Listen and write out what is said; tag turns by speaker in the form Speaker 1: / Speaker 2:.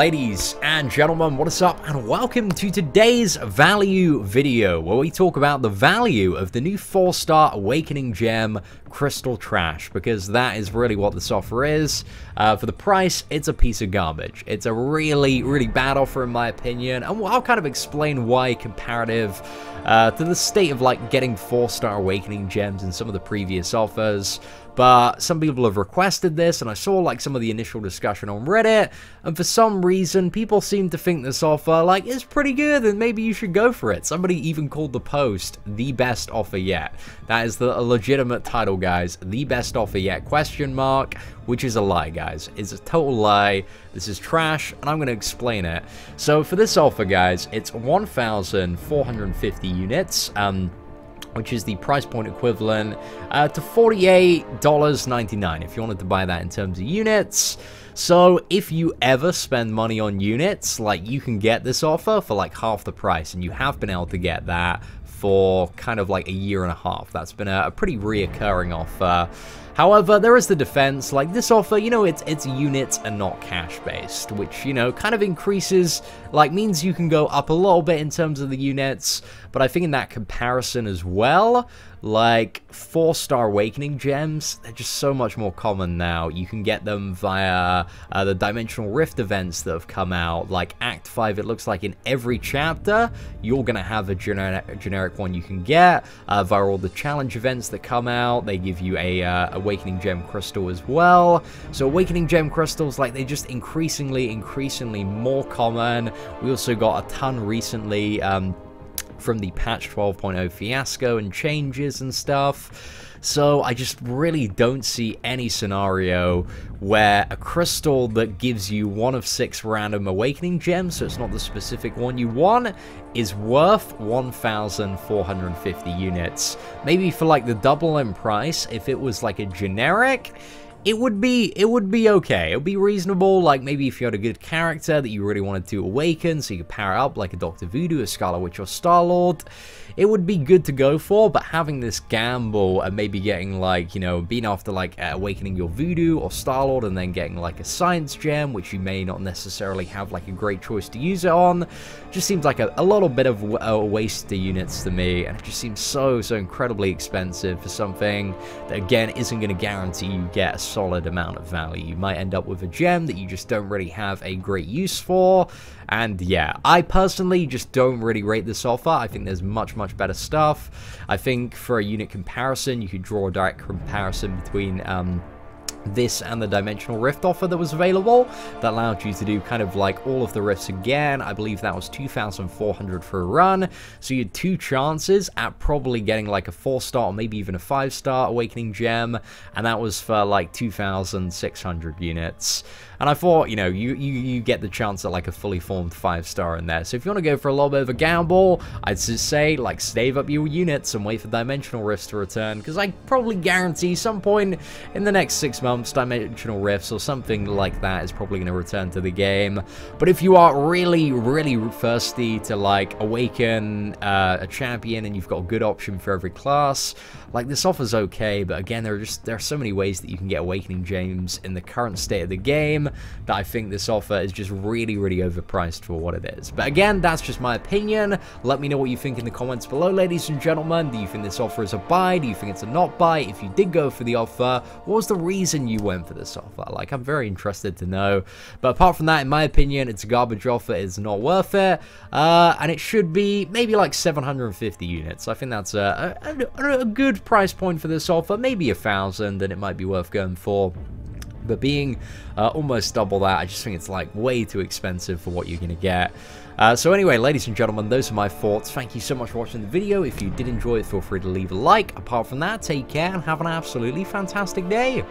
Speaker 1: Ladies and gentlemen, what is up, and welcome to today's value video, where we talk about the value of the new 4-star Awakening Gem Crystal Trash, because that is really what this offer is. For the price, it's a piece of garbage. It's a really bad offer in my opinion, and I'll kind of explain why comparative to the state of like getting 4-star Awakening Gems in some of the previous offers. But some people have requested this, and I saw like some of the initial discussion on Reddit, and for some reason people seem to think this offer like is pretty good and maybe you should go for it. Somebody even called the post the best offer yet. That is a legitimate title, guys. The best offer yet, question mark, which is a lie, guys. It's a total lie. This is trash, and I'm going to explain it. So for this offer, guys, it's 1,450 units, which is the price point equivalent to $48.99 if you wanted to buy that in terms of units. So if you ever spend money on units, like, you can get this offer for like half the price, and you have been able to get that for kind of like a year and a half. That's been a pretty reoccurring offer. However, there is the defense, like this offer, you know, it's units and not cash based, which, you know, kind of increases, like, means you can go up a little bit in terms of the units. But I think in that comparison as well, like 4-star Awakening Gems, they're just so much more common now. You can get them via the Dimensional Rift events that have come out, like Act 5, it looks like in every chapter, you're going to have a generic one you can get, via all the challenge events that come out. They give you a Awakening Gem Crystal as well. So Awakening Gem Crystals, like, they just increasingly more common. We also got a ton recently, from the patch 12.0 fiasco and changes and stuff. So I just really don't see any scenario where a crystal that gives you 1 of 6 random Awakening Gems, so it's not the specific one you want, is worth 1,450 units. Maybe for like the double in price, if it was like a generic, it would be okay. It would be reasonable. Like, maybe if you had a good character that you really wanted to awaken, so you could power up like a Dr. Voodoo, a Scarlet Witch, or Star-Lord, it would be good to go for. But having this gamble and maybe getting, like, you know, being after like awakening your Voodoo or Star-Lord and then getting like a Science Gem, which you may not necessarily have like a great choice to use it on, just seems like a little bit of a waste of units to me. And it just seems so incredibly expensive for something that, again, isn't going to guarantee you get a solid amount of value. You might end up with a gem that you just don't really have a great use for. And yeah, I personally just don't really rate this offer. I think there's much better stuff. I think for a unit comparison, you could draw a direct comparison between this and the Dimensional Rift offer that was available, that allowed you to do kind of like all of the rifts again. I believe that was 2,400 for a run, so you had 2 chances at probably getting like a 4-star or maybe even a 5-star Awakening Gem, and that was for like 2,600 units. And I thought, you know, you get the chance at like a fully formed 5-star in there. So if you want to go for a little bit of a gamble, I'd just say, like, save up your units and wait for Dimensional Rifts to return, because I probably guarantee some point in the next 6 months, Dimensional Rifts or something like that is probably going to return to the game. But if you are really thirsty to like awaken a champion, and you've got a good option for every class, like, this offer's okay. But again, there are so many ways that you can get Awakening Gems in the current state of the game that I think this offer is just really overpriced for what it is. But again, that's just my opinion. Let me know what you think in the comments below, ladies and gentlemen. Do you think this offer is a buy? Do you think it's a not buy? If you did go for the offer, what was the reason you went for this offer? Like, I'm very interested to know. But apart from that, in my opinion, it's a garbage offer. It's not worth it. And it should be maybe like 750 units. I think that's a good price point for this offer. Maybe 1,000, and it might be worth going for. But being almost double that, I just think it's like way too expensive for what you're going to get. So anyway, ladies and gentlemen, those are my thoughts. Thank you so much for watching the video. If you did enjoy it, feel free to leave a like. Apart from that, take care and have an absolutely fantastic day.